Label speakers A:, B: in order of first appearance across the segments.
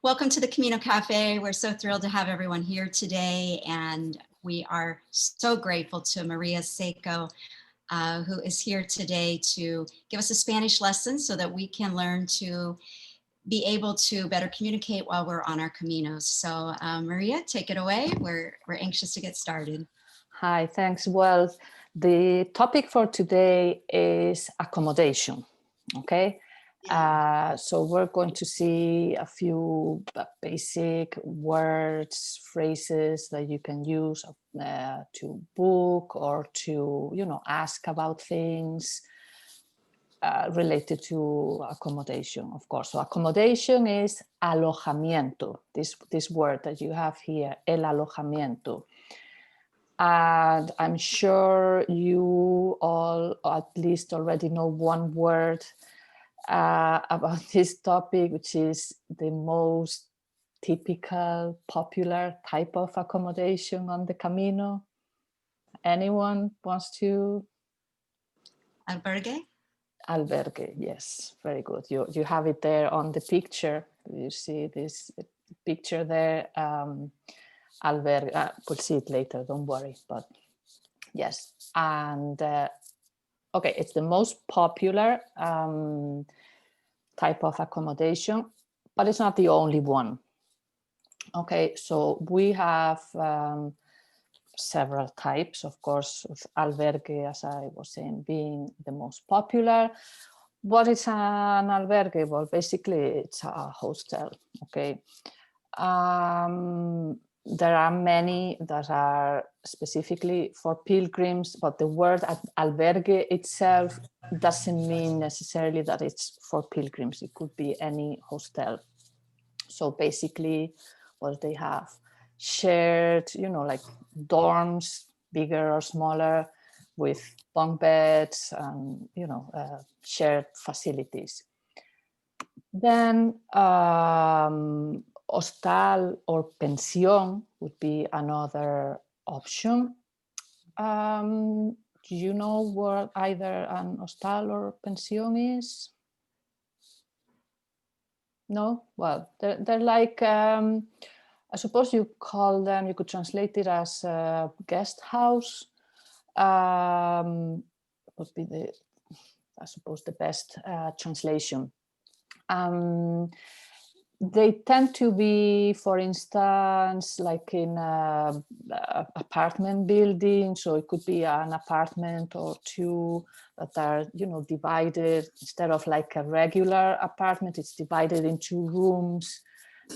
A: Welcome to the Camino Cafe. We're so thrilled to have everyone here today, and we are so grateful to Maria Seco, who is here today to give us a Spanish lesson so that we can learn to be able to better communicate while we're on our Caminos. So Maria, take it away. We're anxious to get started.
B: Hi, thanks. Well, the topic for today is accommodation, okay? So we're going to see a few basic words, phrases that you can use to book or to, ask about things related to accommodation, of course. So accommodation is alojamiento, this word that you have here, el alojamiento. And I'm sure you all at least already know one word about this topic, which is the most typical, popular type of accommodation on the Camino. Anyone wants to?
A: Albergue?
B: Albergue, yes, very good. You have it there on the picture. You see this picture there. Albergue, we'll see it later, don't worry, but yes. And okay, it's the most popular type of accommodation, but it's not the only one. Okay, so we have several types, of course, with albergue, as I was saying, being the most popular. What is an albergue? Well, basically it's a hostel, okay? There are many that are specifically for pilgrims, but the word albergue itself doesn't mean necessarily that it's for pilgrims. It could be any hostel. So basically what they have shared, like dorms, bigger or smaller, with bunk beds and, shared facilities. Then hostal or pensión would be another option. Do you know what either an hostal or pensión is? No? Well, they're like, I suppose you could translate it as a guest house. Would be the best translation. They tend to be, for instance, like in an apartment building. So it could be an apartment or two that are, divided. Instead of like a regular apartment, it's divided into rooms,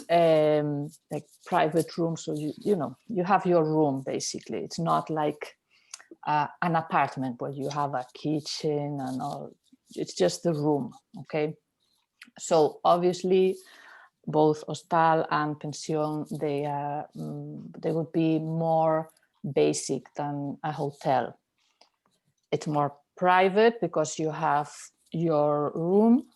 B: like private rooms. So you have your room basically. It's not like an apartment where you have a kitchen and all. It's just the room. Okay. So obviously, both hostal and pensión, they would be more basic than a hotel. It's more private because you have your room,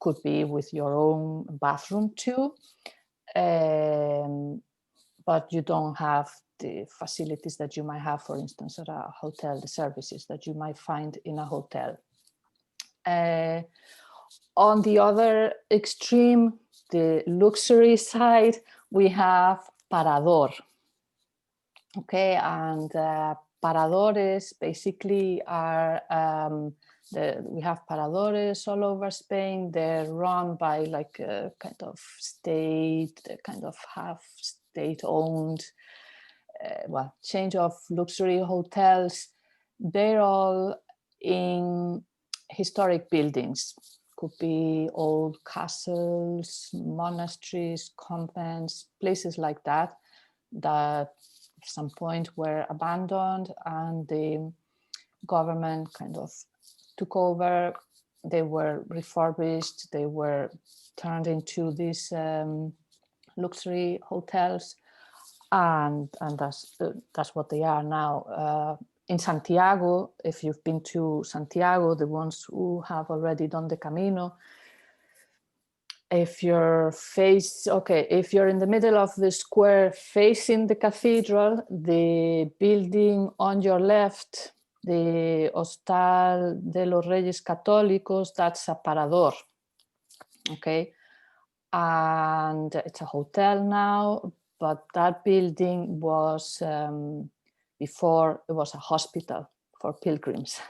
B: could be with your own bathroom too, but you don't have the facilities that you might have, for instance, at a hotel, the services that you might find in a hotel. On the other extreme, the luxury side, we have parador. Okay, and paradores basically are, we have paradores all over Spain. They're run by like a kind of state, kind of half state-owned, change of luxury hotels. They're all in historic buildings. Could be old castles, monasteries, convents, places like that at some point were abandoned and the government kind of took over. They were refurbished, they were turned into these luxury hotels, and that's what they are now. In Santiago, if you've been to Santiago, the ones who have already done the Camino, if you're in the middle of the square facing the cathedral, the building on your left, the Hostal de los Reyes Católicos, that's a parador. Okay. and it's a hotel now, but that building was, before it was a hospital for pilgrims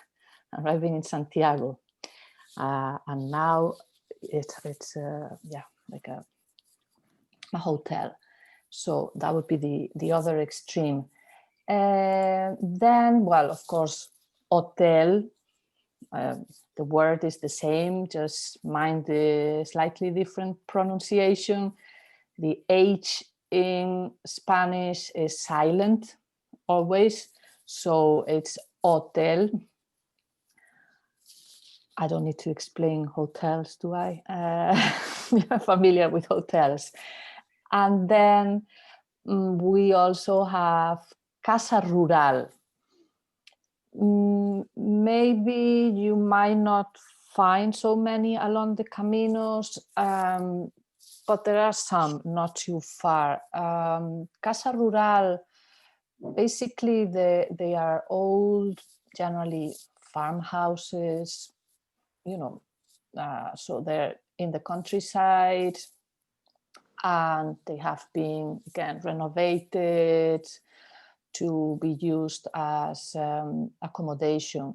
B: arriving in Santiago. And now it's yeah, like a hotel. So that would be the other extreme. Then, well, of course, hotel, the word is the same, just mind the slightly different pronunciation. The H in Spanish is silent always, so it's hotel. I don't need to explain hotels, do I? You're familiar with hotels. And then we also have casa rural. Maybe you might not find so many along the caminos, but there are some not too far. Casa rural, basically they are old, generally farmhouses, you know, so they're in the countryside, and they have been, again, renovated to be used as accommodation.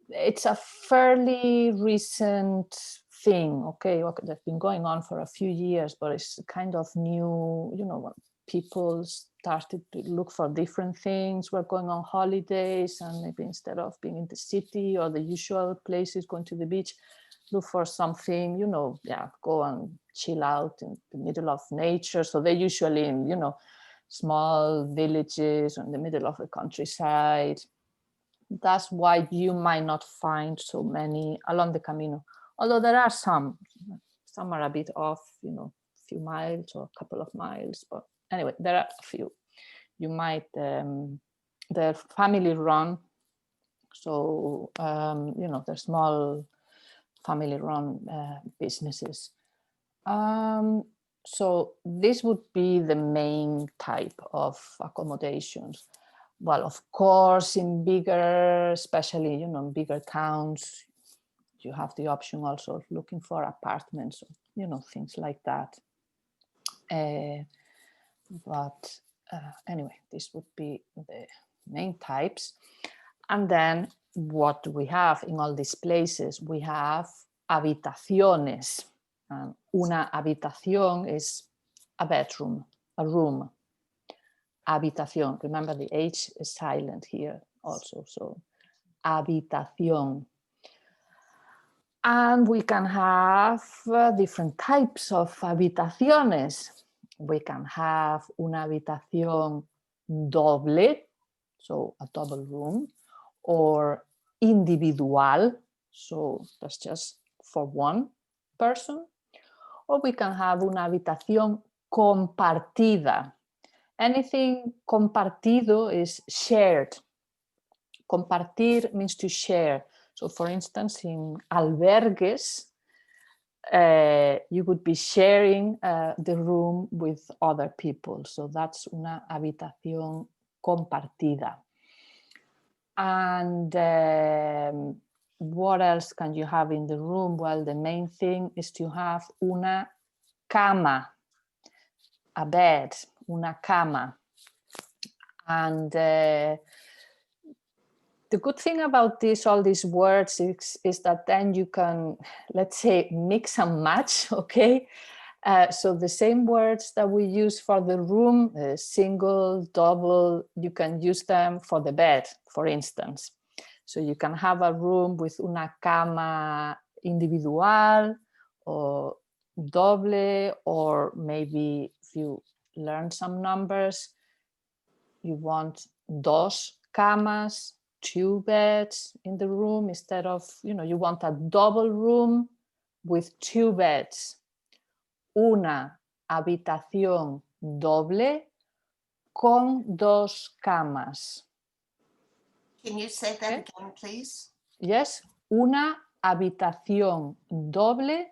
B: It's a fairly recent thing, okay? That's been going on for a few years, but it's kind of new, you know, when people started to look for different things, were going on holidays, and maybe instead of being in the city or the usual places, going to the beach, look for something, you know, yeah, go and chill out in the middle of nature. So they're usually in, you know, small villages or in the middle of the countryside. That's why you might not find so many along the Camino, although there are some are a bit off, you know, a few miles or a couple of miles, but anyway, there are a few. You might, they're family run, so you know, they're small family run businesses. So this would be the main type of accommodations. Well, of course, in bigger, especially, you know, bigger towns, you have the option also of looking for apartments, you know, things like that. But anyway, this would be the main types. And then what do we have in all these places? We have habitaciones. Una habitación is a bedroom, a room. Habitación, remember the H is silent here also, so habitación. And we can have different types of habitaciones. We can have una habitación doble, so a double room, or individual, so that's just for one person. Or we can have una habitación compartida. Anything compartido is shared. Compartir means to share. So for instance, in albergues, you would be sharing the room with other people. So that's una habitación compartida. And what else can you have in the room? Well, the main thing is to have una cama, a bed, una cama. And the good thing about all these words is that then you can, let's say, mix and match, okay? So the same words that we use for the room, single, double, you can use them for the bed, for instance. So you can have a room with una cama individual or doble, or maybe if you learn some numbers, you want dos camas, 2 beds in the room, instead of, you know, you want a double room with 2 beds. Una habitación doble con 2 camas.
C: Can you say that again, please?
B: Yes, una habitación doble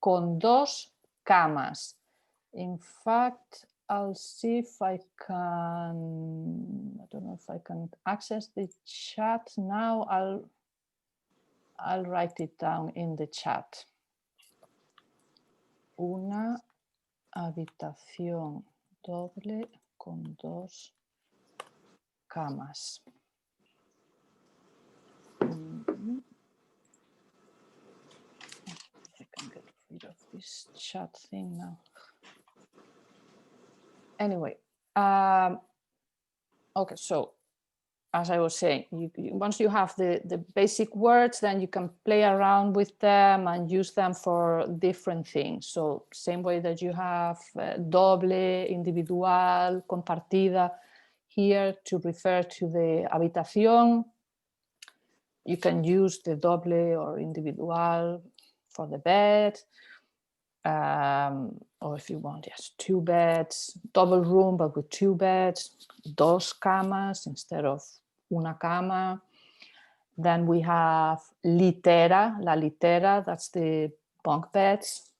B: con 2 camas. In fact, I'll see if I can, I don't know if I can access the chat now. I'll write it down in the chat. Una habitación doble con 2 camas. I can get rid of this chat thing now. Anyway, okay, so as I was saying, once you have the basic words, then you can play around with them and use them for different things. So same way that you have doble, individual, compartida here to refer to the habitación. You can use the doble or individual for the bed. Or if you want, yes, 2 beds, double room, but with 2 beds, 2 camas instead of una cama. Then we have litera, la litera, that's the bunk beds.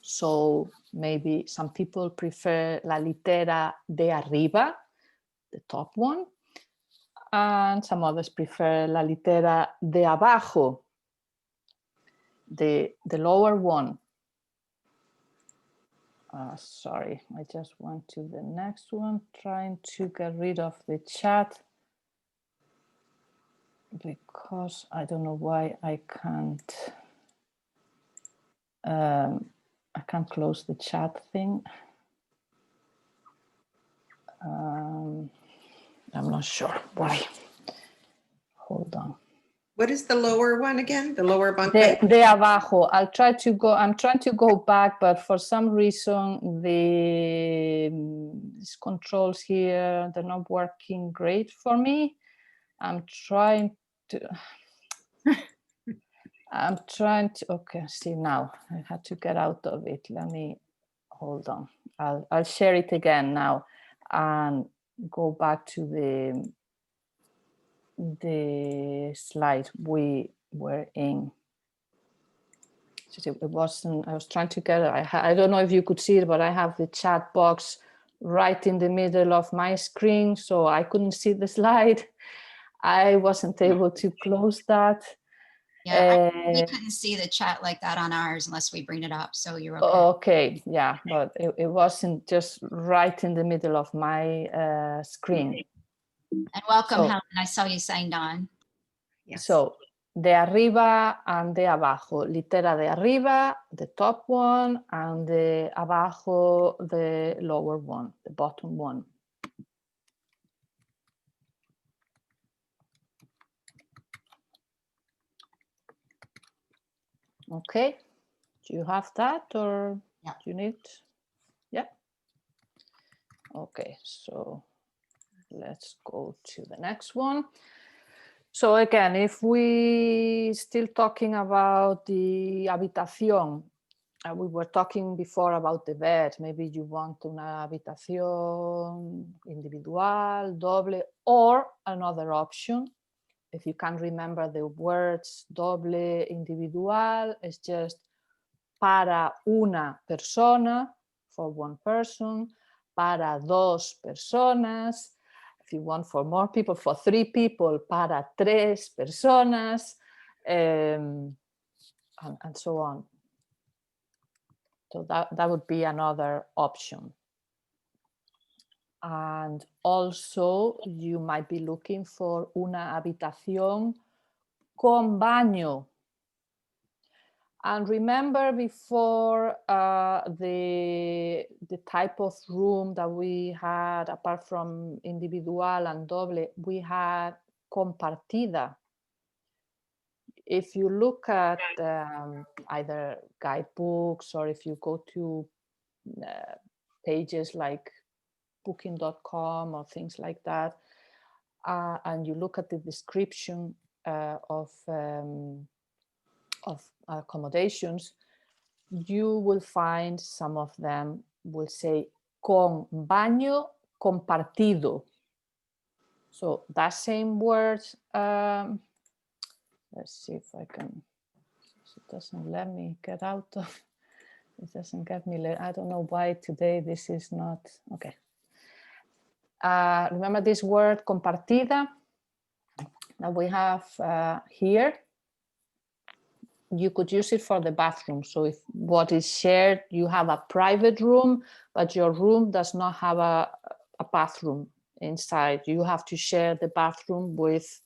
B: So maybe some people prefer la litera de arriba, the top one, and some others prefer la litera de abajo, the lower one. Sorry, I just went to the next one, trying to get rid of the chat because I don't know why I can't close the chat thing. I'm not sure why. Hold on.
D: What is the lower one again? The lower bunk
B: De
D: bed?
B: abajo. I'm trying to go back, but for some reason these controls here, they're not working great for me. I'm trying to, okay, see now, I had to get out of it. Let me, hold on. I'll share it again now and go back to the slide we were in. It wasn't, I was trying to get it. I don't know if you could see it, but I have the chat box right in the middle of my screen, so I couldn't see the slide. I wasn't able to close that.
A: Yeah, we couldn't see the chat like that on ours unless we bring it up, so you're okay.
B: Okay, yeah, but it wasn't just right in the middle of my screen.
A: And welcome,
B: So,
A: Helen. I saw you signed on.
D: Yes.
B: So, de arriba and de abajo. Litera de arriba, the top one, and de abajo, the lower one, the bottom one. Okay, do you have that or
A: Yeah.
B: do you need? Yeah. Okay, so let's go to the next one. So again, if we still talking about the habitación, we were talking before about the bed. Maybe you want una habitación individual, doble, or another option. If you can't remember the words doble, individual, it's just para una persona, for one person, para 2 personas. If you want for more people, for 3 people, para 3 personas, and so on. So that would be another option. And also you might be looking for una habitación con baño. And remember before the type of room that we had, apart from individual and doble, we had compartida. If you look at either guidebooks or if you go to pages like booking.com or things like that, and you look at the description of accommodations, you will find some of them will say con baño compartido. So that same word, let's see if I can, it doesn't let me get out of, it doesn't get me, I don't know why today this is not, okay. Remember this word compartida that we have here? you could use it for the bathroom. So if what is shared, you have a private room, but your room does not have a bathroom inside. You have to share the bathroom with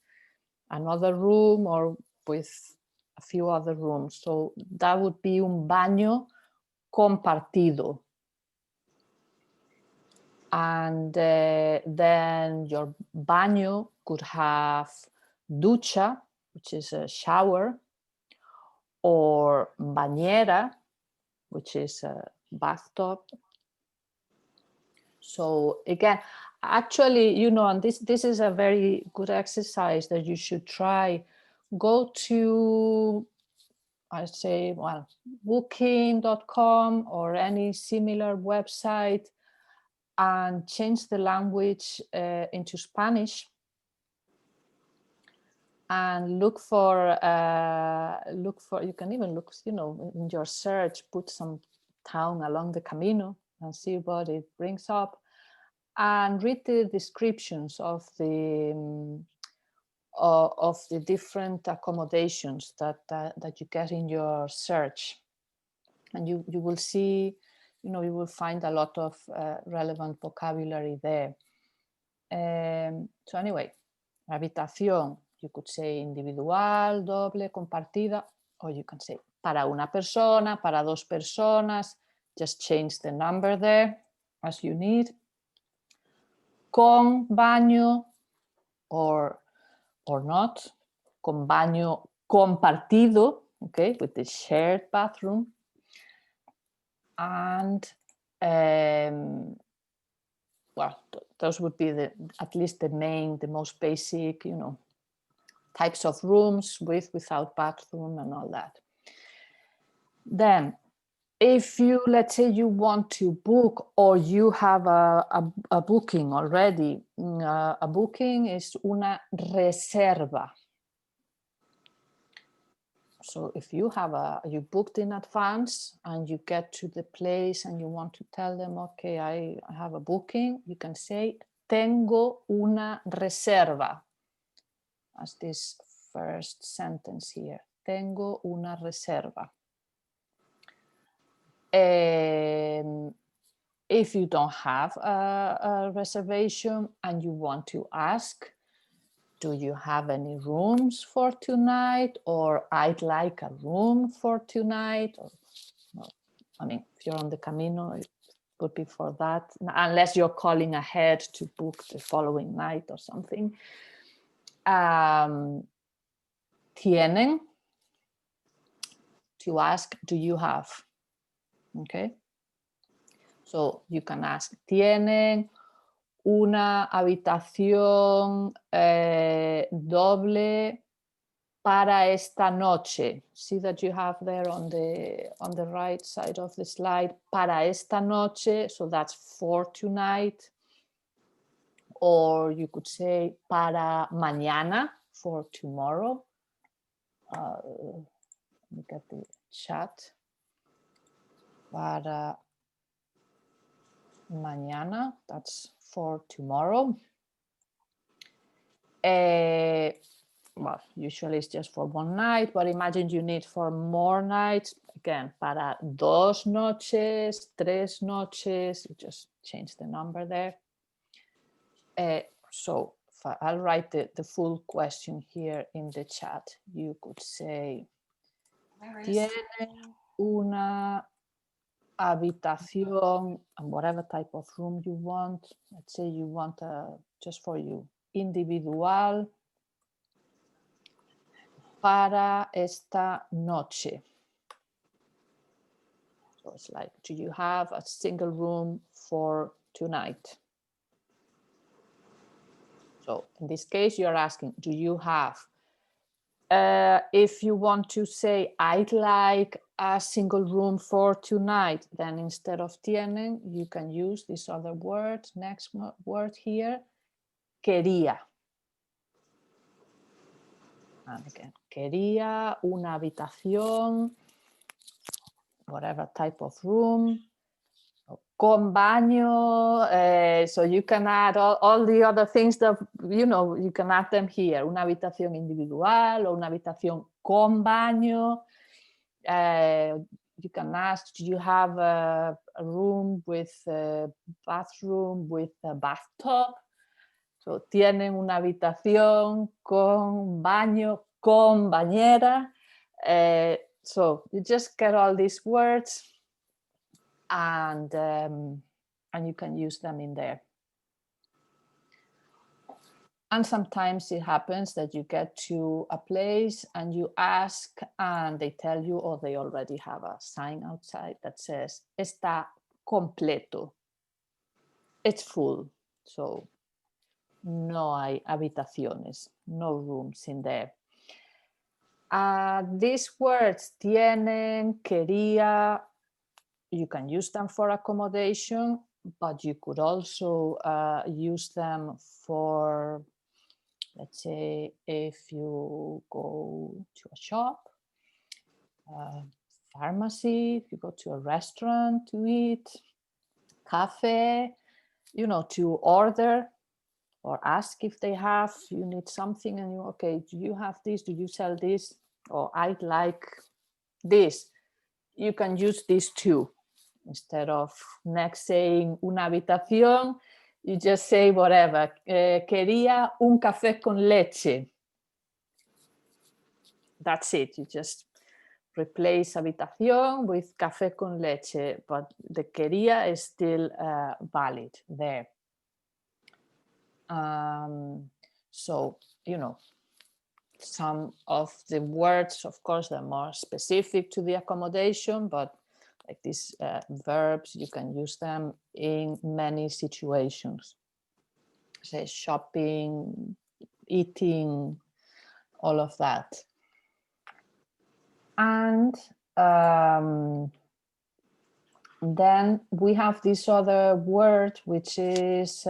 B: another room or with a few other rooms. So that would be un baño compartido. And then your baño could have ducha, which is a shower, or bañera, which is a bathtub. So again, actually, you know, and this is a very good exercise that you should try. Go to, I say, well, booking.com or any similar website and change the language into Spanish, and look for, you can even look, you know, in your search, put some town along the Camino and see what it brings up, and read the descriptions of the different accommodations that you get in your search, and you will see, you know, you will find a lot of relevant vocabulary there. So anyway, habitación, you could say individual, doble, compartida, or you can say para una persona, para dos personas. Just change the number there as you need. Con baño or not. Con baño compartido, okay, with the shared bathroom. And well, those would be at least the most basic, you know, types of rooms with, without bathroom and all that. Then, if you, let's say you want to book, or you have a booking already, a booking is una reserva. So if you have you booked in advance and you get to the place and you want to tell them, okay, I have a booking, you can say, tengo una reserva, as this first sentence here, tengo una reserva. If you don't have a reservation and you want to ask, do you have any rooms for tonight? Or I'd like a room for tonight. Or, well, I mean, if you're on the Camino, it would be for that, unless you're calling ahead to book the following night or something. Tienen, to ask, do you have? Okay. So you can ask, ¿tienen una habitación doble para esta noche? See that you have there on the right side of the slide, para esta noche, so that's for tonight. Or you could say para mañana, for tomorrow. Let me get the chat. Para mañana, that's for tomorrow. Well, usually it's just for one night, but imagine you need for more nights. Again, para dos noches, tres noches, you just change the number there. So I'll write the full question here in the chat. You could say, ¿tienen una habitación, and whatever type of room you want? Let's say you want just for you, individual para esta noche. So it's like, do you have a single room for tonight? So in this case, you're asking, do you have? If you want to say, I'd like a single room for tonight, then instead of tienen, you can use this other word, next word here, quería. And again, quería una habitación, whatever type of room, con baño, so you can add all the other things that, you know, you can add them here, una habitación individual o una habitación con baño. you can ask, do you have a room with a bathroom with a bathtub? So, tienen una habitación con baño, con bañera. So you just get all these words and you can use them in there. And sometimes it happens that you get to a place and you ask and they tell you, or they already have a sign outside that says, está completo. It's full. So no hay habitaciones, no rooms in there. These words, tienen, quería, you can use them for accommodation, but you could also use them for, let's say, if you go to a shop, pharmacy, if you go to a restaurant to eat, cafe, you know, to order or ask if they have, you need something and you, okay, do you have this? Do you sell this? Or I'd like this. You can use these too. Instead of next saying una habitación, you just say whatever. Quería un café con leche. That's it. You just replace habitación with café con leche, but the quería is still valid there. So, you know, some of the words, of course, they're more specific to the accommodation, but like these verbs, you can use them in many situations. Say shopping, eating, all of that. And then we have this other word, which is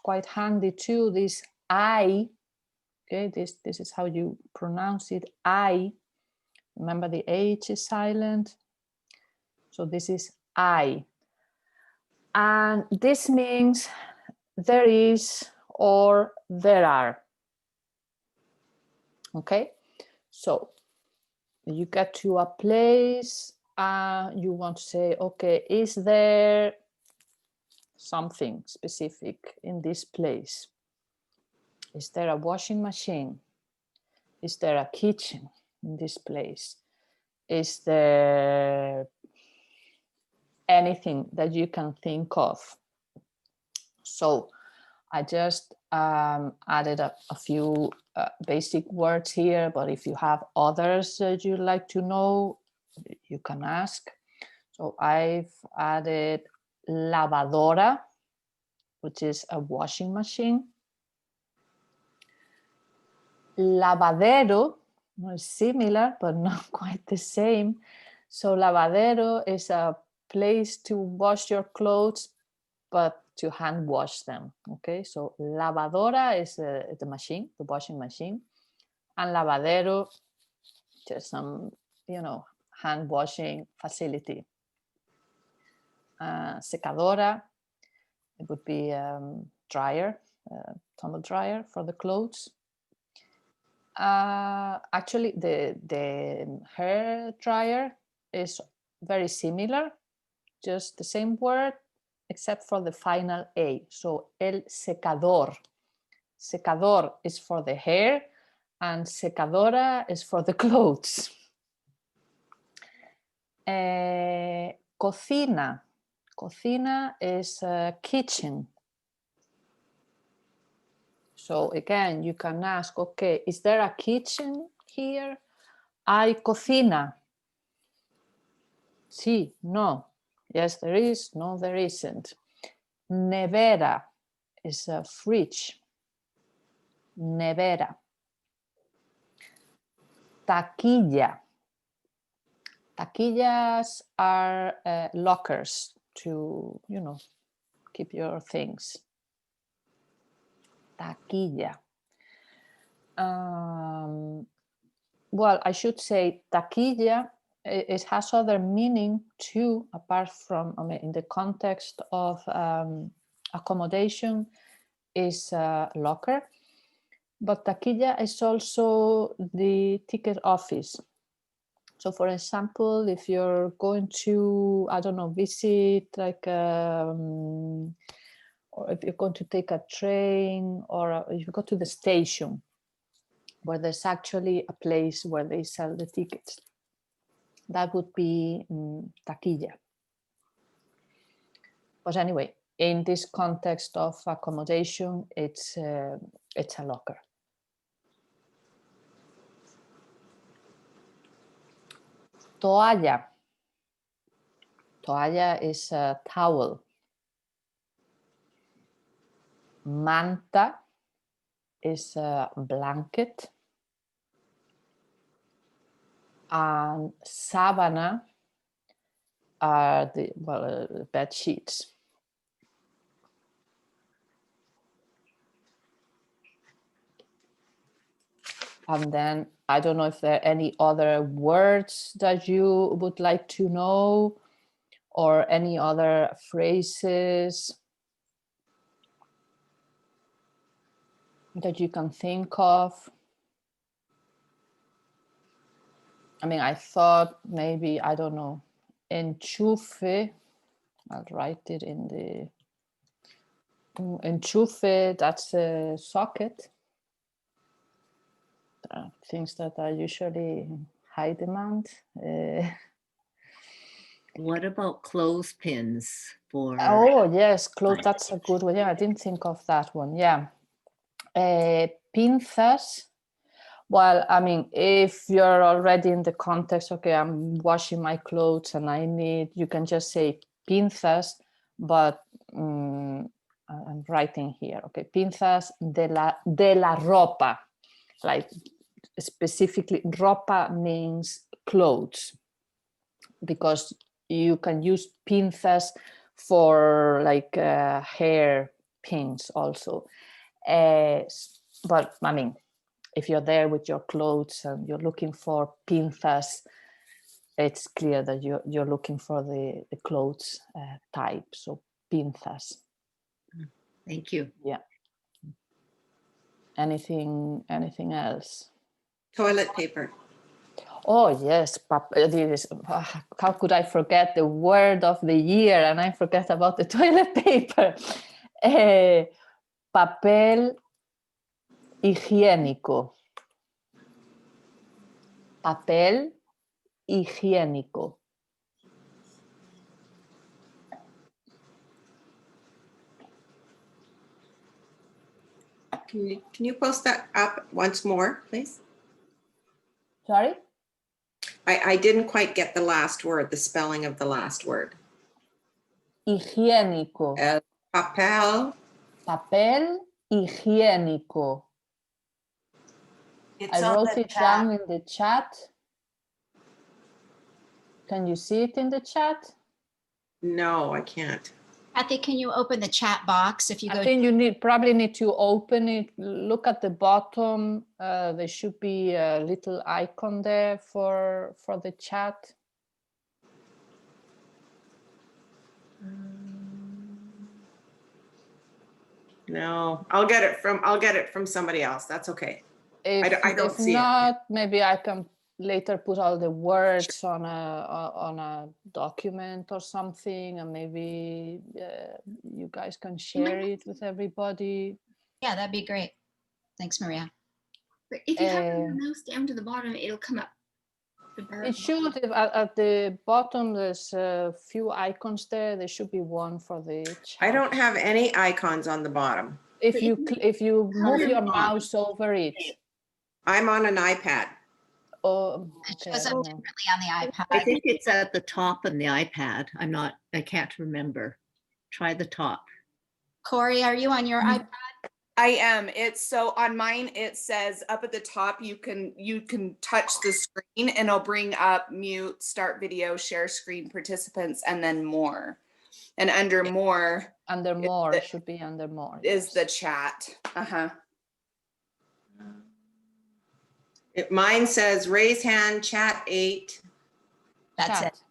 B: quite handy too, this I. Okay, this is how you pronounce it, I. Remember the H is silent. So this is I. And this means there is or there are. Okay, so you get to a place, you want to say, okay, is there something specific in this place? Is there a washing machine? Is there a kitchen in this place? Is there anything that you can think of? So I just added a few basic words here, but if you have others that you'd like to know, you can ask. So I've added lavadora, which is a washing machine. Lavadero is similar, but not quite the same. So lavadero is a place to wash your clothes, but to hand wash them. Okay, so lavadora is the machine, the washing machine, and lavadero, just some, you know, hand washing facility. Secadora, it would be dryer, tumble dryer for the clothes. Actually, the hair dryer is very similar, just the same word, except for the final A. So el secador. Secador is for the hair and secadora is for the clothes. Cocina. Cocina is a kitchen. So again, you can ask, okay, is there a kitchen here? ¿Hay cocina? Sí, no. Yes, there is. No, there isn't. Nevera is a fridge. Nevera. Taquilla. Taquillas are lockers to, you know, keep your things. Taquilla. Well, I should say taquilla, it has other meaning too, apart from, I mean, in the context of accommodation is locker, but taquilla is also the ticket office. So for example, if you're going to, I don't know, visit like, or if you're going to take a train, or if you go to the station where there's actually a place where they sell the tickets, that would be taquilla. But anyway, in this context of accommodation, it's a locker. Toalla. Toalla is a towel. Manta is a blanket. And sábana are the bed sheets. And then I don't know if there are any other words that you would like to know, or any other phrases that you can think of. I mean, I thought maybe, I don't know, enchufe, I'll write it in the, enchufe, that's a socket. Things that are usually high demand.
E: What about clothespins for?
B: Oh yes, clothes, that's a good one. Yeah, I didn't think of that one. Yeah. Pinzas. Well, I mean, if you're already in the context, okay, I'm washing my clothes and I need, you can just say pinzas, but I'm writing here, okay, pinzas de la ropa, like specifically ropa means clothes, because you can use pinzas for like hair pins also. But I mean, if you're there with your clothes and you're looking for pinzas, it's clear that you're looking for the clothes type. So pinzas.
E: Thank you.
B: Yeah. Anything else?
D: Toilet paper.
B: Oh yes, how could I forget the word of the year and I forget about the toilet paper? Papel higiénico. Papel higiénico.
D: Can you post that up once more, please?
B: Sorry?
D: I didn't quite get the last word, the spelling of the last word.
B: Higiénico.
D: Papel.
B: Papel higiénico.
C: It's
B: I
C: on
B: wrote
C: the
B: it
C: chat.
B: down in the chat. Can you see it in the chat?
D: No, I can't.
A: Kathy, can you open the chat box if you go?
B: I think you probably need to open it. Look at the bottom. There should be a little icon there for the chat.
D: No, I'll get it from somebody else. That's okay. I don't
B: If
D: see it.
B: not, maybe I can later put all the words on a document or something, and maybe you guys can share it with everybody.
A: Yeah, that'd be great. Thanks, Maria.
E: But if you have your mouse down to the bottom, it'll come up.
B: It should, at the bottom, there's a few icons there. There should be one for the chat.
D: I don't have any icons on the bottom.
B: If you move your mouse over it.
D: I'm on an iPad.
B: Oh,
A: It
B: okay,
A: shows
B: I
A: up
B: don't know.
A: differently on the iPad.
E: I think it's at the top on the iPad. I can't remember. Try the top.
A: Corey, are you on your iPad?
F: I am. It's so on mine, it says up at the top, you can touch the screen and it'll bring up mute, start video, share screen, participants, and then more. And under more.
B: Under more, should be under more.
F: Is
B: Yes.
F: the chat. Uh-huh.
D: Mine says raise hand, chat 8.
A: That's
B: Chat.
A: it.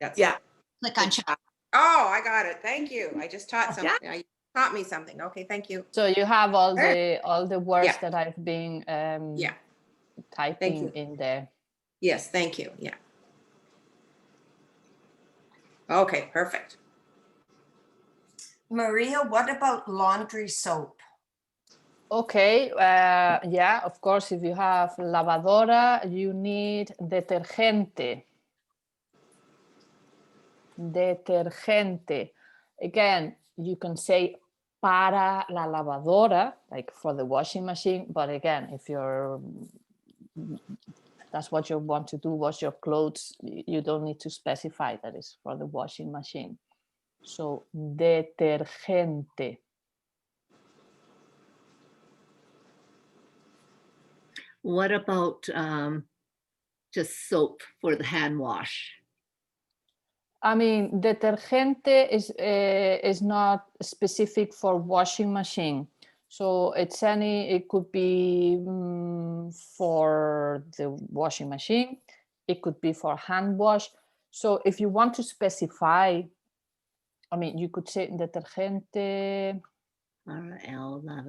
D: That's
F: Yeah.
A: Click on chat.
D: Oh, I got it. Thank you. I just taught something. You taught me something. Okay, thank you.
B: So you have all
D: Right.
B: the words
D: Yeah.
B: that I've been
D: Yeah.
B: typing in there.
D: Yes, thank you. Yeah. Okay, perfect.
C: Maria, what about laundry soap?
B: Okay, yeah, of course, if you have lavadora, you need detergente. Detergente. Again, you can say para la lavadora, like for the washing machine, but again, if that's what you want to do, wash your clothes, you don't need to specify that it's for the washing machine. So, detergente.
E: What about just soap for the hand wash?
B: I mean, detergente is not specific for washing machine. So it could be for the washing machine. It could be for hand wash. So if you want to specify, I mean, you could say detergente.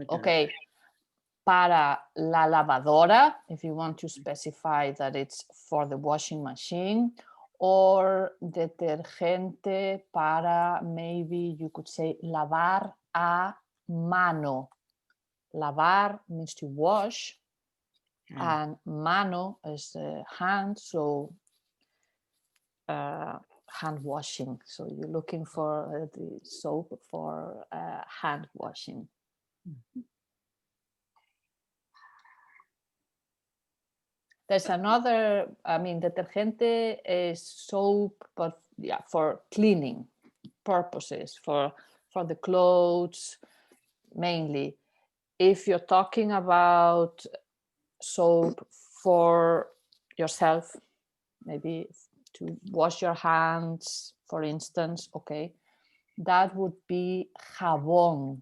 B: Okay. Para la lavadora, if you want to specify that it's for the washing machine, or detergente para, maybe you could say lavar a mano. Lavar means to wash, and mano is hand, so hand washing. So you're looking for the soap for hand washing.
E: Mhm.
B: There's another, I mean, detergente is soap, but yeah, for cleaning purposes, for the clothes mainly. If you're talking about soap for yourself, maybe to wash your hands, for instance, okay, that would be jabón.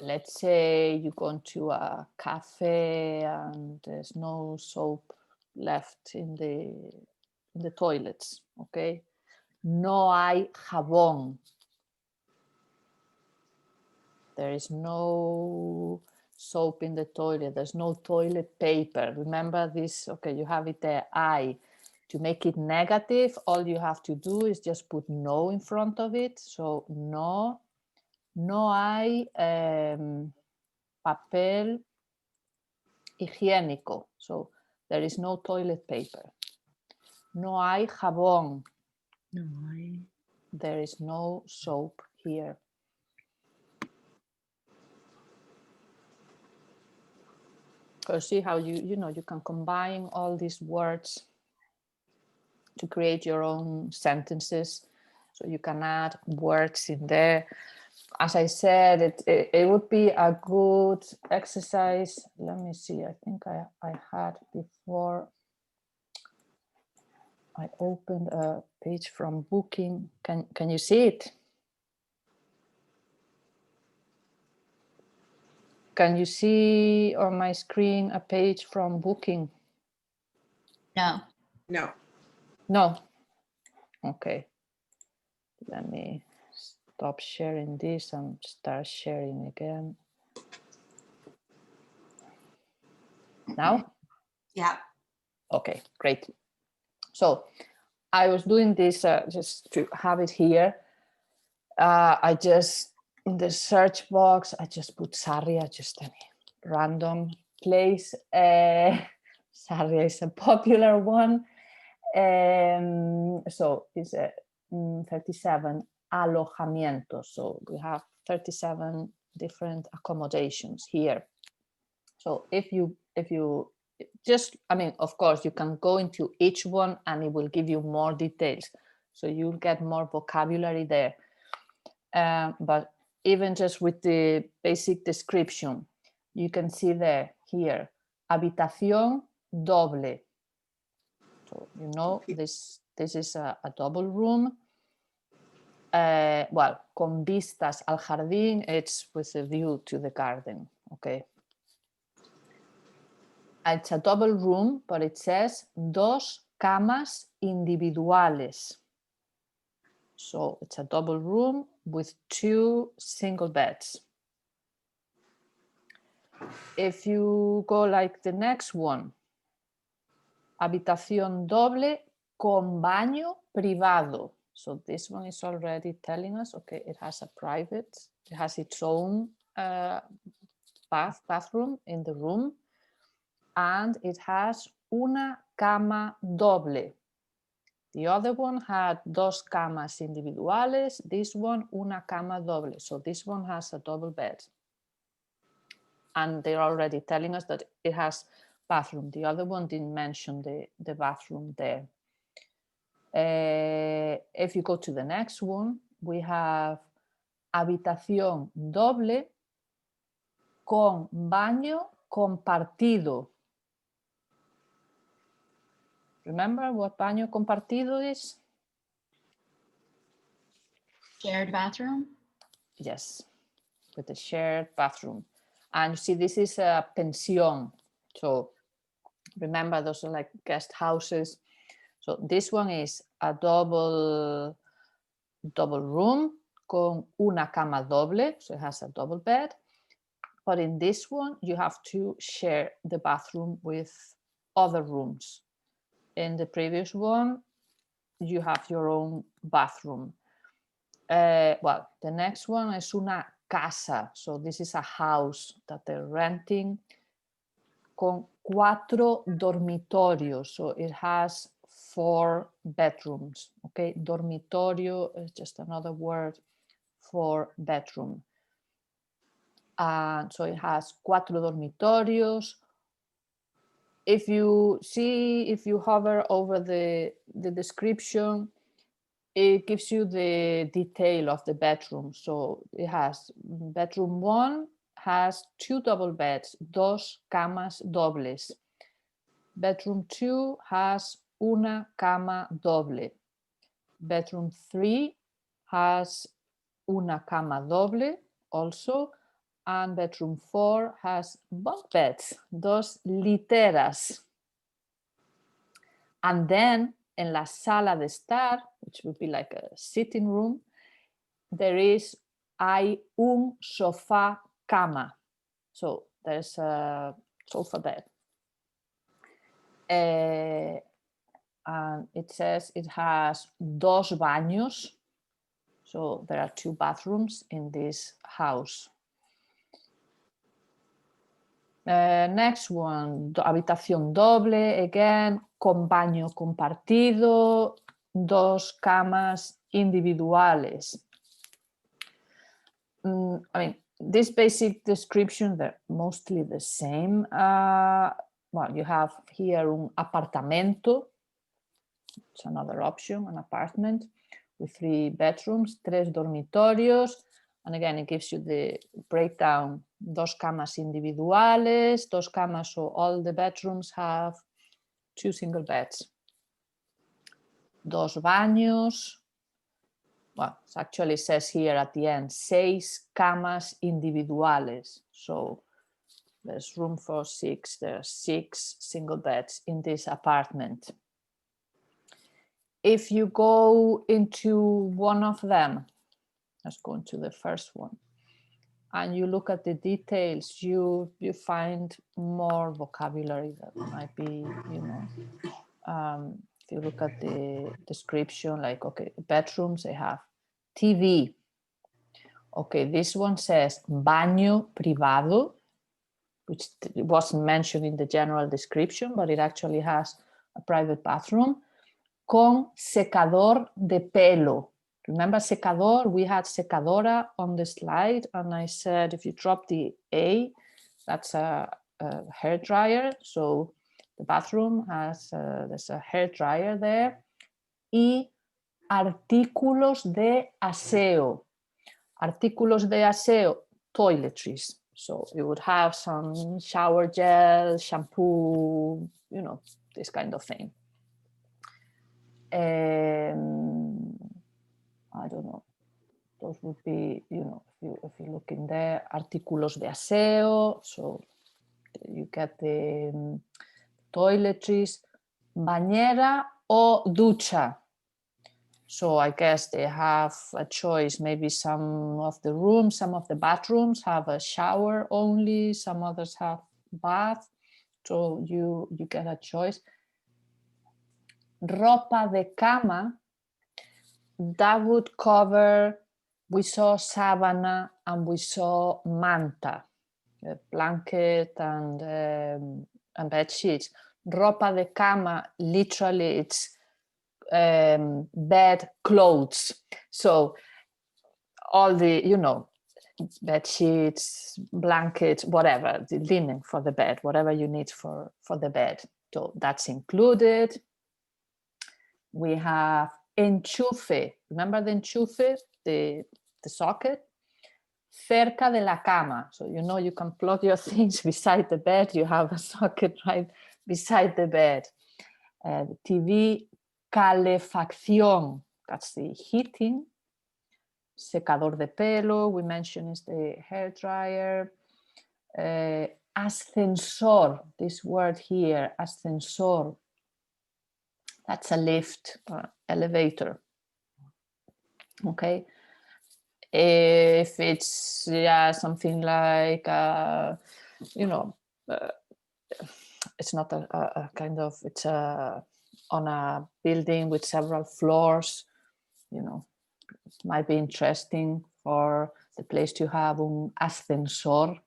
B: Let's say you go to a cafe and there's no soap left in the toilets, okay? No hay jabón. There is no soap in the toilet. There's no toilet paper. Remember this? Okay, you have it there. I. To make it negative, all you have to do is just put no in front of it. So no hay papel higiénico. So there is no toilet paper. No hay jabón.
E: No hay.
B: There is no soap here. Because see how you can combine all these words to create your own sentences. So you can add words in there. As I said, it would be a good exercise. Let me see. I think I had before. I opened a page from Booking. Can you see it? Can you see on my screen a page from Booking?
A: No.
D: No.
B: No. Okay. Let me stop sharing this and start sharing again. Now?
C: Yeah.
B: Okay, great. So I was doing this just to have it here. I just, in the search box, I just put Sarria, just any random place. Sarria is a popular one. So it's 37 alojamientos. So we have 37 different accommodations here. So if you just, I mean, of course, you can go into each one and it will give you more details. So you'll get more vocabulary there. But even just with the basic description, you can see there, here, habitación doble. So, you know, this is a double room. Well, con vistas al jardín, it's with a view to the garden, okay? It's a double room, but it says dos camas individuales. So it's a double room with 2 single beds. If you go like the next one, habitación doble con baño privado. So this one is already telling us, okay, it has a private, it has its own bathroom in the room, and it has una cama doble. The other one had dos camas individuales, this one una cama doble. So this one has a double bed. And they're already telling us that it has bathroom. The other one didn't mention the bathroom there. If you go to the next one, we have habitación doble con baño compartido. Remember what baño compartido is?
A: Shared bathroom?
B: Yes, with the shared bathroom. And you see, this is a pensión. So remember, those are like guest houses. So this one is a double room con una cama doble. So it has a double bed. But in this one, you have to share the bathroom with other rooms. In the previous one, you have your own bathroom. Well, the next one is una casa. So this is a house that they're renting con 4 dormitorios. So it has 4 bedrooms. Okay, dormitorio is just another word for bedroom. And so it has 4 dormitorios. If you hover over the description, it gives you the detail of the bedroom. So it has bedroom 1 has 2 double beds, dos camas dobles. Bedroom 2 has una cama doble. Bedroom 3 has una cama doble also. And bedroom 4 has bunk beds, dos literas. And then in la sala de estar, which would be like a sitting room, hay un sofá cama. So there's a sofa bed. And it says it has dos baños. So there are 2 bathrooms in this house. Next one, habitación doble, again, con baño compartido, dos camas individuales. I mean, this basic description, they're mostly the same. Well, you have here un apartamento. It's another option, an apartment with 3 bedrooms, 3 dormitorios. And again, it gives you the breakdown, dos camas individuales, dos camas, so all the bedrooms have 2 single beds. Dos baños. Well, it actually says here at the end, 6 camas individuales. So there's room for 6. There are 6 single beds in this apartment. If you go into one of them, let's go into the first one, and you look at the details, you find more vocabulary that might be, if you look at the description, like, okay, bedrooms, they have TV. Okay, this one says baño privado, which wasn't mentioned in the general description, but it actually has a private bathroom, con secador de pelo. Remember secador? We had secadora on the slide, and I said if you drop the A, that's a hair dryer. So the bathroom has there's a hair dryer there. Y artículos de aseo. Artículos de aseo, toiletries. So you would have some shower gel, shampoo, this kind of thing. I don't know. Those would be, if you look in there, artículos de aseo. So you get the toiletries, bañera o ducha. So I guess they have a choice. Maybe some of the rooms, some of the bathrooms have a shower only, some others have bath. So you get a choice. Ropa de cama, that would cover, we saw sábana and we saw manta, a blanket and bed sheets. Ropa de cama, literally it's bed clothes. So all the, you know, bed sheets, blankets, whatever, the linen for the bed, whatever you need for the bed. So that's included. We have enchufe. Remember the enchufe, the socket? Cerca de la cama. So you know you can plug your things beside the bed. You have a socket right beside the bed. TV, calefacción. That's the heating. Secador de pelo, we mentioned, is the hair dryer. Ascensor, this word here, ascensor. That's a lift or elevator. Okay. If it's something like, you know, it's not a kind of, it's on a building with several floors, you know, it might be interesting for the place to have un ascensor.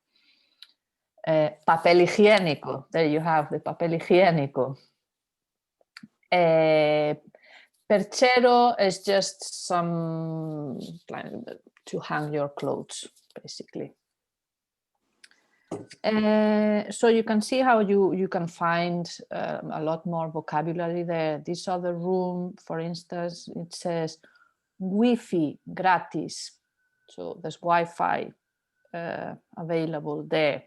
B: Papel higiénico, there you have the papel higiénico. Perchero is just some to hang your clothes, basically. So you can see how you can find a lot more vocabulary there. This other room, for instance, it says Wi-Fi gratis. So there's Wi-Fi available there.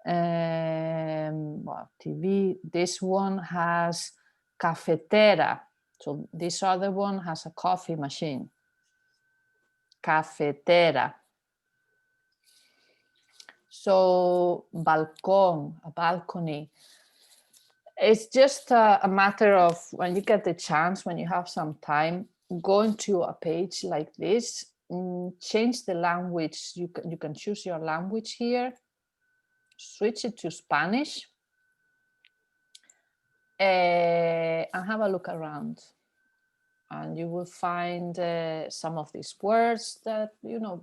B: Well, TV, this one has cafetera. So this other one has a coffee machine. Cafetera. So balcón, a balcony. It's just a matter of when you get the chance, when you have some time, go into a page like this, change the language. You can choose your language here, switch it to Spanish, and have a look around. And you will find some of these words that, you know,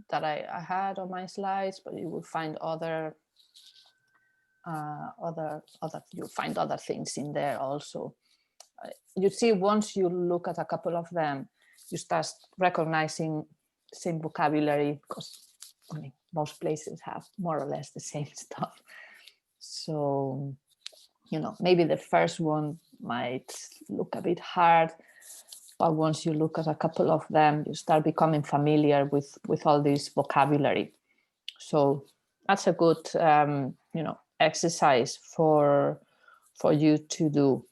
B: that I had on my slides, but you will find you'll find other things in there also. You see, once you look at a couple of them, you start recognizing the same vocabulary, because I mean, most places have more or less the same stuff. So, you know, maybe the first one might look a bit hard, but once you look at a couple of them, you start becoming familiar with all this vocabulary. So that's a good, you know, exercise for you to do.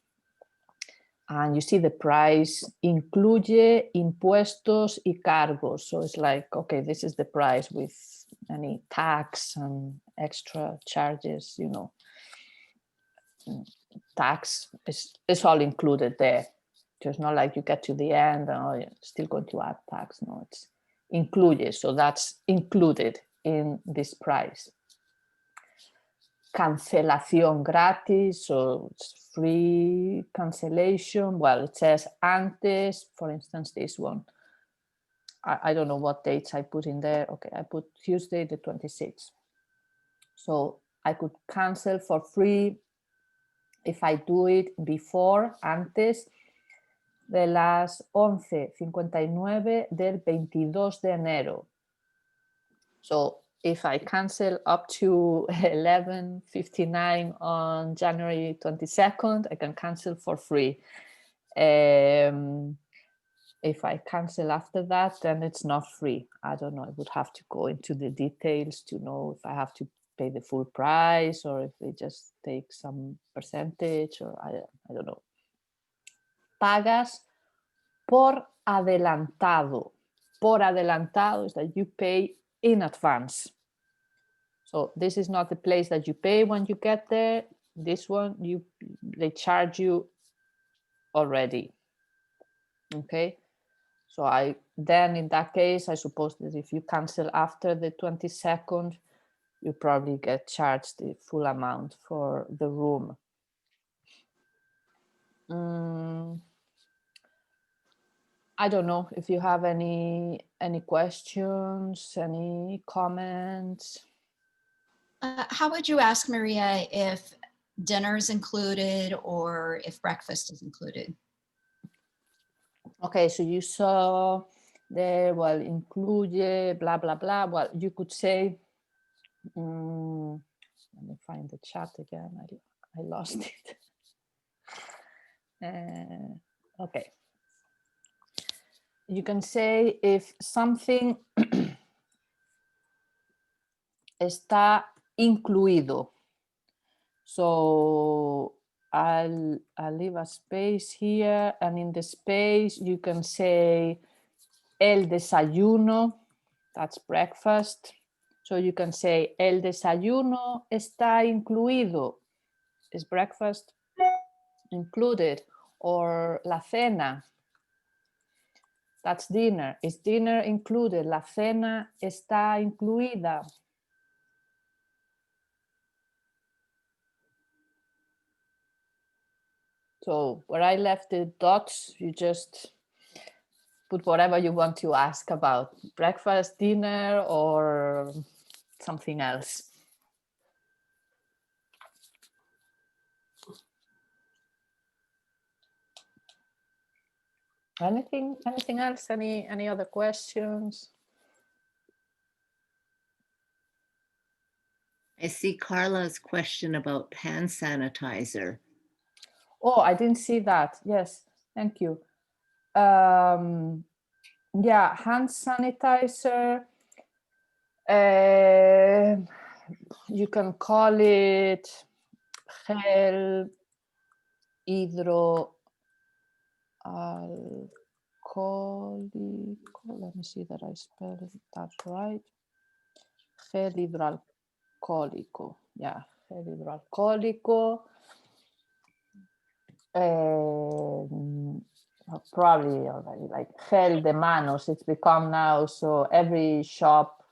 B: And you see the price, incluye impuestos y cargos. So it's like, okay, this is the price with any tax and extra charges, you know. Tax is all included there. So it's not like you get to the end and you're still going to add tax. No, it's incluye. So that's included in this price. Cancelación gratis, so it's free cancellation. Well, it says antes, for instance, this one. I don't know what dates I put in there. Okay, I put Tuesday the 26th. So I could cancel for free if I do it before, antes de las 11:59 del 22 de enero. So if I cancel up to 11:59 on January 22nd, I can cancel for free. If I cancel after that, then it's not free. I don't know. I would have to go into the details to know if I have to pay the full price or if they just take some percentage, or I don't know. Pagas por adelantado. Por adelantado is that you pay in advance. So this is not the place that you pay when you get there. This one, they charge you already. Okay, so then in that case, I suppose that if you cancel after the 22nd, you probably get charged the full amount for the room. I don't know if you have any questions, any comments.
A: How would you ask Maria if dinner is included or if breakfast is included?
B: Okay, so you saw there, well, incluye, blah, blah, blah. Well, you could say, let me find the chat again. I lost it. Okay. You can say if something está incluido. So I'll leave a space here, and in the space you can say el desayuno, that's breakfast. So you can say el desayuno está incluido, is breakfast included, or la cena, that's dinner, is dinner included, la cena está incluida. So where I left the dots, you just put whatever you want to ask about, breakfast, dinner, or something else. Anything else? Any other questions?
E: I see Carla's question about hand sanitizer.
B: Oh, I didn't see that. Yes, thank you. Yeah, hand sanitizer. You can call it gel hidroalcohólico. Let me see that I spelled that right. Gel hidroalcohólico. Yeah, gel hidroalcohólico. Probably already like gel de manos. It's become now, so every shop,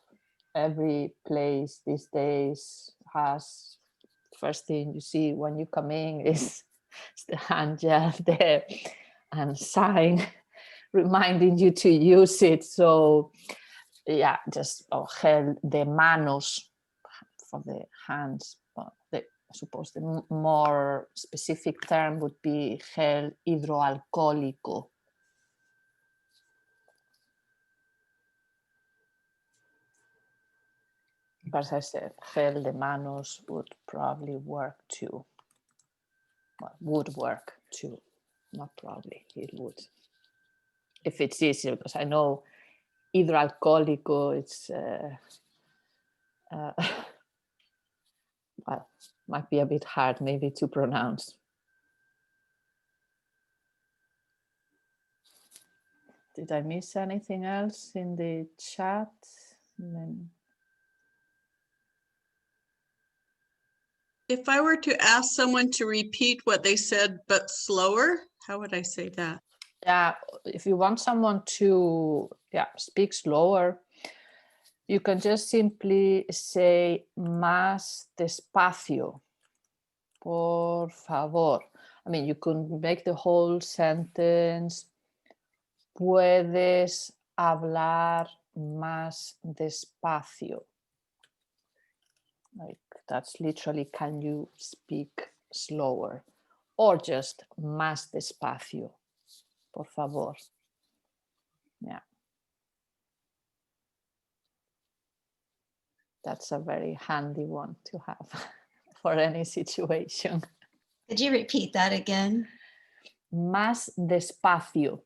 B: every place these days has, first thing you see when you come in is the hand gel there and sign reminding you to use it. So yeah, just gel de manos for the hands, but I suppose the more specific term would be gel hidroalcohólico. But as I said, gel de manos would probably work too. Well, would work too. Not probably, it would. If it's easier, because I know hidroalcohólico, it's well, might be a bit hard maybe to pronounce. Did I miss anything else in the chat?
G: If I were to ask someone to repeat what they said, but slower, how would I say that?
B: Yeah, if you want someone to speak slower, you can just simply say más despacio, por favor. I mean, you can make the whole sentence, puedes hablar más despacio. Like that's literally, can you speak slower? Or just más despacio, por favor. Yeah. That's a very handy one to have for any situation.
A: Could you repeat that again?
B: Más despacio.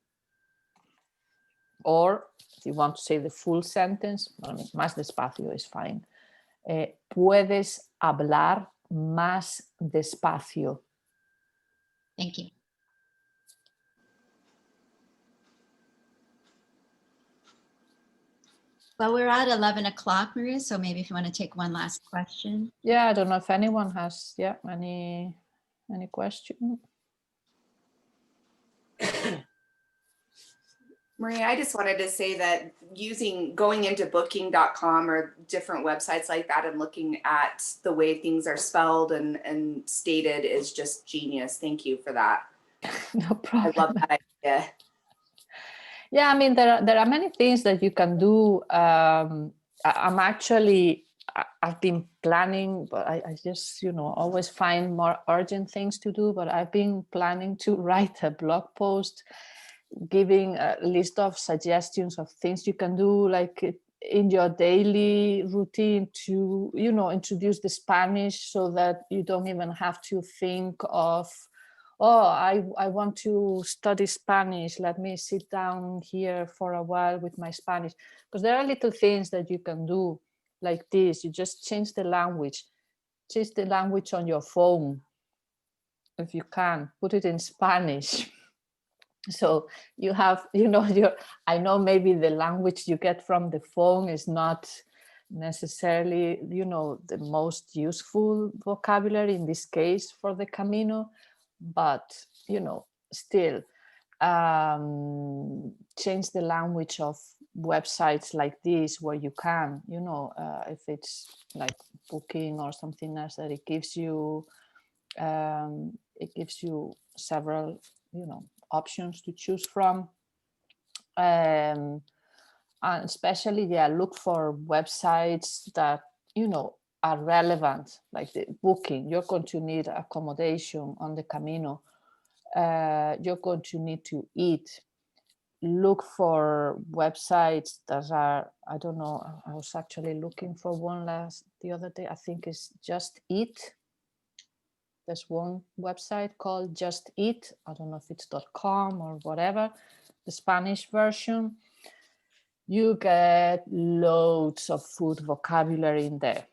B: Or if you want to say the full sentence, más despacio is fine. Puedes hablar más despacio.
A: Thank you. Well, we're at 11 o'clock, Maria, so maybe if you want to take one last question.
B: Yeah, I don't know if anyone has any question.
F: Maria, I just wanted to say that going into booking.com or different websites like that and looking at the way things are spelled and stated is just genius. Thank you for that.
B: No
F: I
B: problem.
F: love that idea.
B: Yeah, I mean, there are many things that you can do. I've been planning, but I just, always find more urgent things to do. But I've been planning to write a blog post giving a list of suggestions of things you can do, like in your daily routine to, introduce the Spanish so that you don't even have to think of, oh, I want to study Spanish. Let me sit down here for a while with my Spanish. Because there are little things that you can do like this. You just change the language on your phone. If you can, put it in Spanish. So you have, I know maybe the language you get from the phone is not necessarily, the most useful vocabulary in this case for the Camino, but, still change the language of websites like this where you can, if it's like Booking or something else, that it gives you several, options to choose from, and especially look for websites that are relevant, like the Booking. You're going to need accommodation on the Camino. You're going to need to eat. Look for websites that are, I don't know, I was actually looking for one the other day. I think it's Just Eat. There's one website called Just Eat. I don't know if it's .com or whatever, the Spanish version. You get loads of food vocabulary in there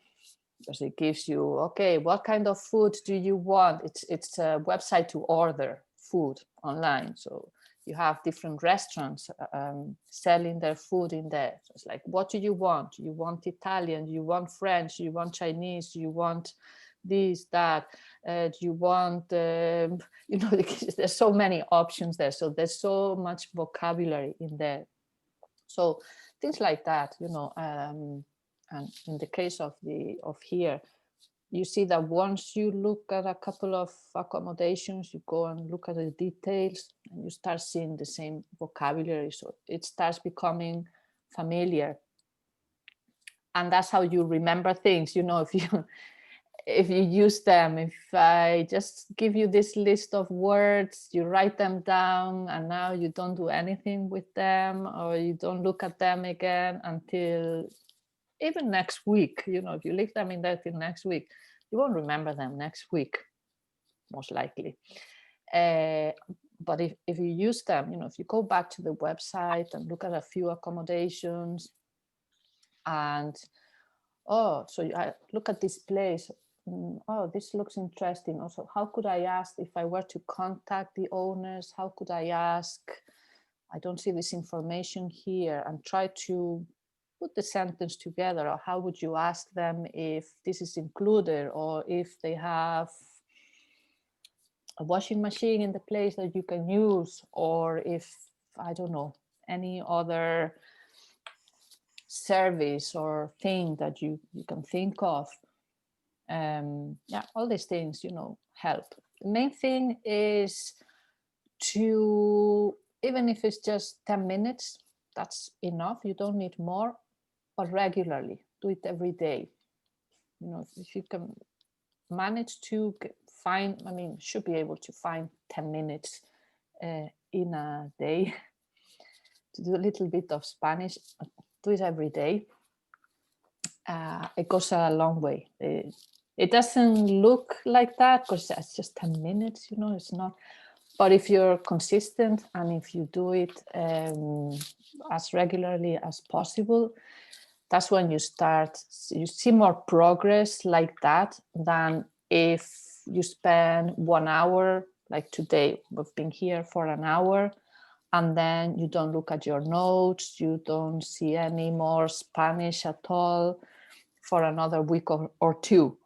B: because it gives you, okay, what kind of food do you want? It's a website to order food online. So you have different restaurants selling their food in there. So it's like, what do you want? Do you want Italian? Do you want French? Do you want Chinese? Do you want this, that? Do you want, there's so many options there. So there's so much vocabulary in there. So things like that, and in the case of here, you see that once you look at a couple of accommodations, you go and look at the details and you start seeing the same vocabulary. So it starts becoming familiar. And that's how you remember things, if you use them. If I just give you this list of words, you write them down and now you don't do anything with them, or you don't look at them again until even next week. If you leave them in there till next week, you won't remember them next week, most likely. But if you use them, if you go back to the website and look at a few accommodations and, so I look at this place, oh, this looks interesting. Also, how could I ask if I were to contact the owners? How could I ask? I don't see this information here, and try to put the sentence together. Or how would you ask them if this is included, or if they have a washing machine in the place that you can use, or if, I don't know, any other service or thing that you can think of. All these things, help. The main thing is to, even if it's just 10 minutes, that's enough. You don't need more, but regularly. Do it every day. If you can manage to find, should be able to find 10 minutes in a day to do a little bit of Spanish. Do it every day. It goes a long way. It doesn't look like that because it's just 10 minutes, it's not. But if you're consistent and if you do it as regularly as possible, that's when you see more progress like that than if you spend 1 hour, like today. We've been here for an hour, and then you don't look at your notes, you don't see any more Spanish at all for another week or two.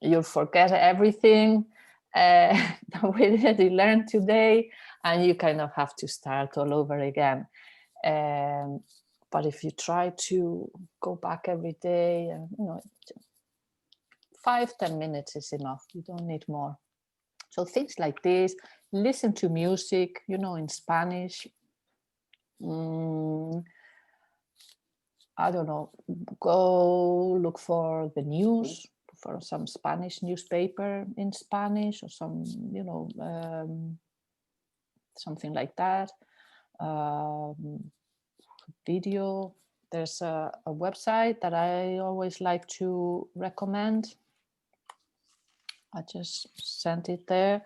B: You'll forget everything that we learned today, and you kind of have to start all over again. But if you try to go back every day, 5-10 minutes is enough. You don't need more. So things like this, listen to music, in Spanish. I don't know, go look for the news, for some Spanish newspaper in Spanish, or some, something like that. Video. There's a website that I always like to recommend. I just sent it there.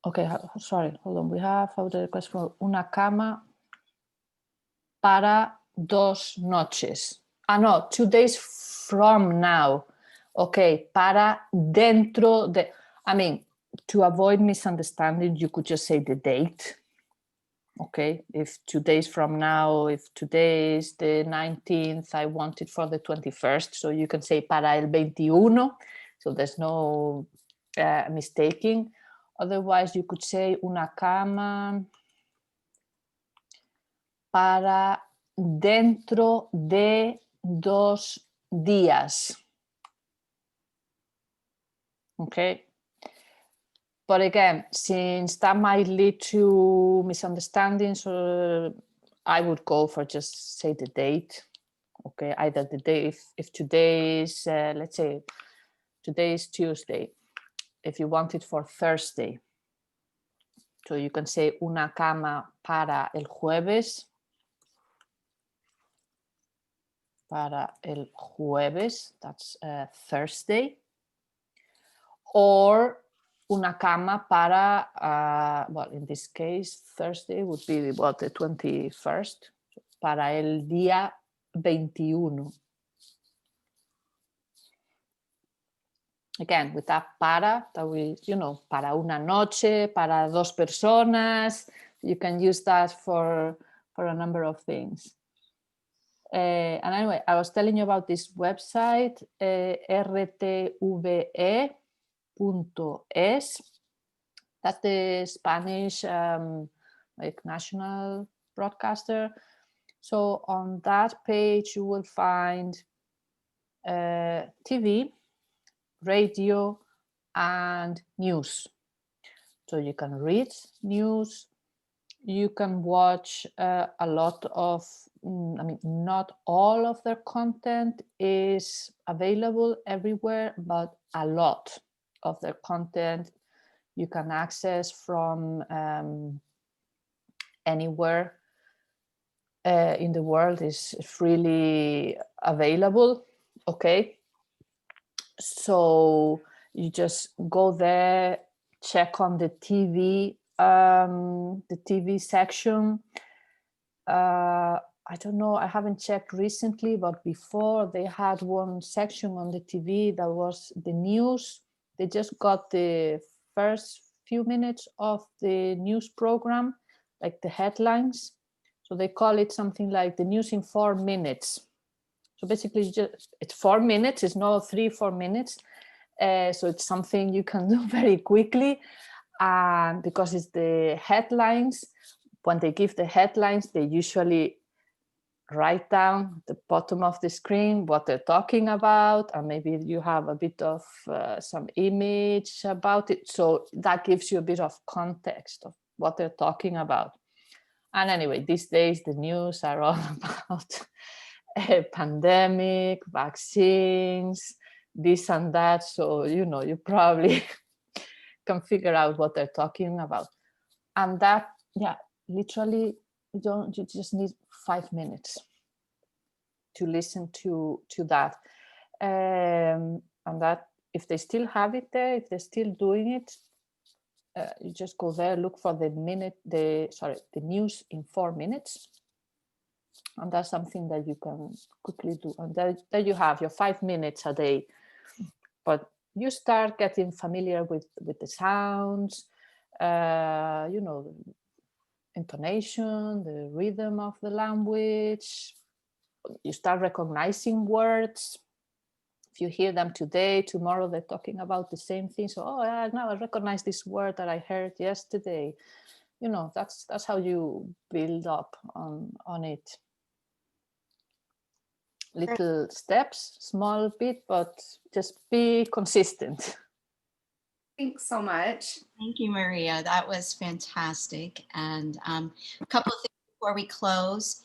B: Okay, sorry, hold on. We have the request for una cama para 2 noches. No, 2 days from now. Okay, para dentro de, to avoid misunderstanding, you could just say the date. Okay, if 2 days from now, if today is the 19th, I want it for the 21st. So you can say para el 21. So there's no mistaking. Otherwise, you could say una cama para dentro de 2 días. Okay. But again, since that might lead to misunderstandings, I would go for just say the date. Okay, either the day, if today is, let's say, today is Tuesday. If you want it for Thursday, so you can say una cama para el jueves. Para el jueves, that's Thursday. Or una cama para, well, in this case, Thursday would be the 21st, para el día 21. Again, with that para, that we, para una noche, para 2 personas, you can use that for a number of things. And anyway, I was telling you about this website, rtve.es. That's the Spanish national broadcaster. So on that page, you will find TV, radio, and news. So you can read news. You can watch a lot of, not all of their content is available everywhere, but a lot of their content you can access from anywhere in the world, is freely available. Okay. So you just go there, check on the TV section. I don't know, I haven't checked recently, but before they had one section on the TV that was the news. They just got the first few minutes of the news program, like the headlines. So they call it something like the news in 4 minutes. So basically it's 4 minutes, it's not 3-4 minutes. So it's something you can do very quickly. And because it's the headlines, when they give the headlines, they usually write down at the bottom of the screen what they're talking about, and maybe you have a bit of some image about it. So that gives you a bit of context of what they're talking about. And anyway, these days the news are all about a pandemic, vaccines, this and that. So, you probably can figure out what they're talking about. And that, literally, you just need 5 minutes to listen to that. And that, if they still have it there, if they're still doing it, you just go there, look for the news in 4 minutes. And that's something that you can quickly do. And there you have your 5 minutes a day. But you start getting familiar with the sounds, the intonation, the rhythm of the language. You start recognizing words. If you hear them today, tomorrow they're talking about the same thing. So, now I recognize this word that I heard yesterday. you know, that's how you build up on it. Little steps, small bit, but just be consistent.
F: Thanks so much.
A: Thank you, Maria. That was fantastic. And a couple of things before we close.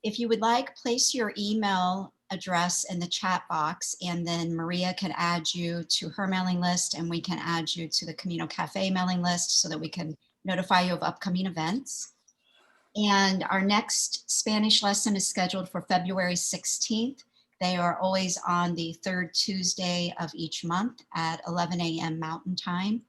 A: If you would like, place your email address in the chat box, and then Maria can add you to her mailing list, and we can add you to the Camino Cafe mailing list so that we can notify you of upcoming events. And our next Spanish lesson is scheduled for February 16th. They are always on the third Tuesday of each month at 11 a.m. Mountain Time.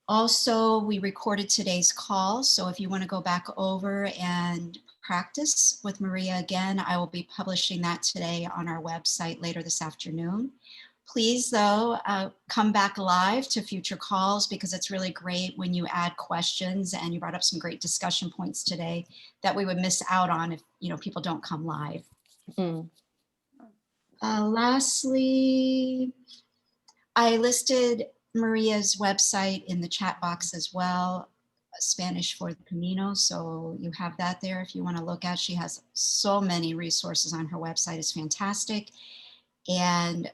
A: Also, we recorded today's call, so if you want to go back over and practice with Maria again, I will be publishing that today on our website later this afternoon. Please, though, come back live to future calls, because it's really great when you add questions, and you brought up some great discussion points today that we would miss out on if, you know, people don't come live. Lastly, I listed Maria's website in the chat box as well, Spanish for the Camino, so you have that there if you want to look at. She has so many resources on her website. It's fantastic. And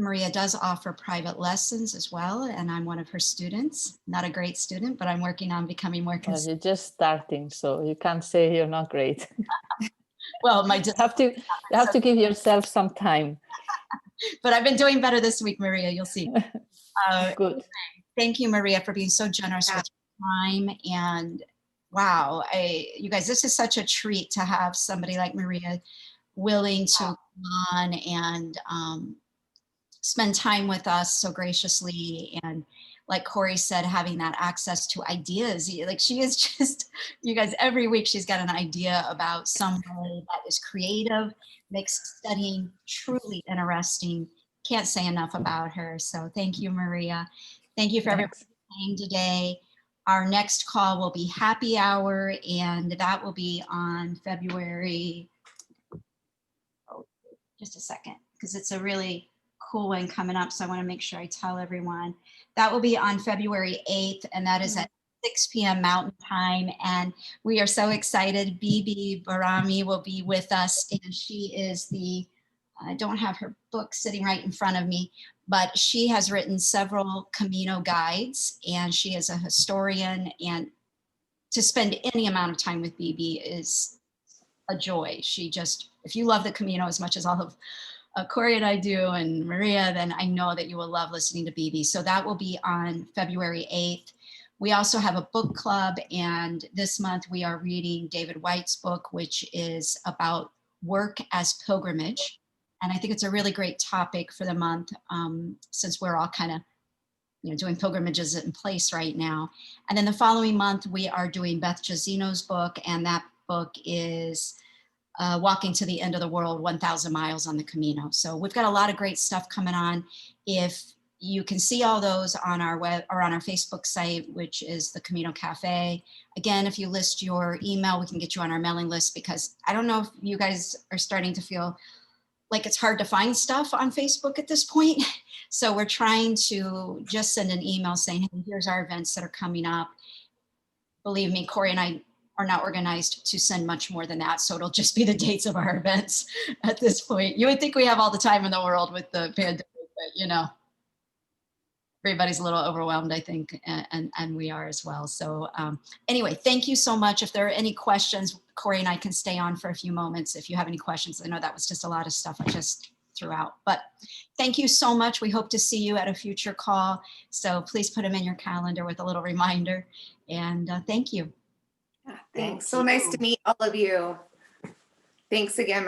A: Maria does offer private lessons as well, and I'm one of her students. Not a great student, but I'm working on becoming more
B: Well,
A: consistent.
B: you're just starting, so you can't say you're not great.
A: Well,
B: You have to give yourself some time.
A: but I've been doing better this week, Maria. You'll see.
B: Good.
A: Thank you, Maria, for being so generous with your time. And wow, you guys, this is such a treat to have somebody like Maria willing to come on and spend time with us so graciously. And like Corey said, having that access to ideas. Like, she is just, you guys, every week she's got an idea about some way that is creative, makes studying truly interesting. Can't say enough about her. So thank you, Maria. Thank you for everyone playing today. Our next call will be happy hour, and that will be on February, oh, just a second, because it's a really cool one coming up. So I want to make sure I tell everyone. That will be on February 8th, and that is at 6 p.m. Mountain Time. And we are so excited. Bibi Barami will be with us, and she is I don't have her book sitting right in front of me, but she has written several Camino guides, and she is a historian, and to spend any amount of time with Bibi is a joy. She just, if you love the Camino as much as all of Corey and I do, and Maria, then I know that you will love listening to Bibi. So that will be on February 8th. We also have a book club, and this month we are reading David White's book, which is about work as pilgrimage. And I think it's a really great topic for the month, since we're all kind of, you know, doing pilgrimages in place right now. And then the following month, we are doing Beth Jazino's book, and that book is Walking to the End of the World, 1,000 Miles on the Camino. So we've got a lot of great stuff coming on. If you can see all those on our web or on our Facebook site, which is the Camino Cafe. Again, if you list your email, we can get you on our mailing list, because I don't know if you guys are starting to feel like it's hard to find stuff on Facebook at this point. So we're trying to just send an email saying, hey, here's our events that are coming up. Believe me, Corey and I are not organized to send much more than that. So it'll just be the dates of our events at this point. You would think we have all the time in the world with the pandemic, but you know, everybody's a little overwhelmed, I think, and we are as well. So anyway, thank you so much. If there are any questions, Corey and I can stay on for a few moments if you have any questions. I know that was just a lot of stuff I just threw out, but thank you so much. We hope to see you at a future call. So please put them in your calendar with a little reminder, and thank you.
F: Thanks. So nice to meet all of you. Thanks again, Maria.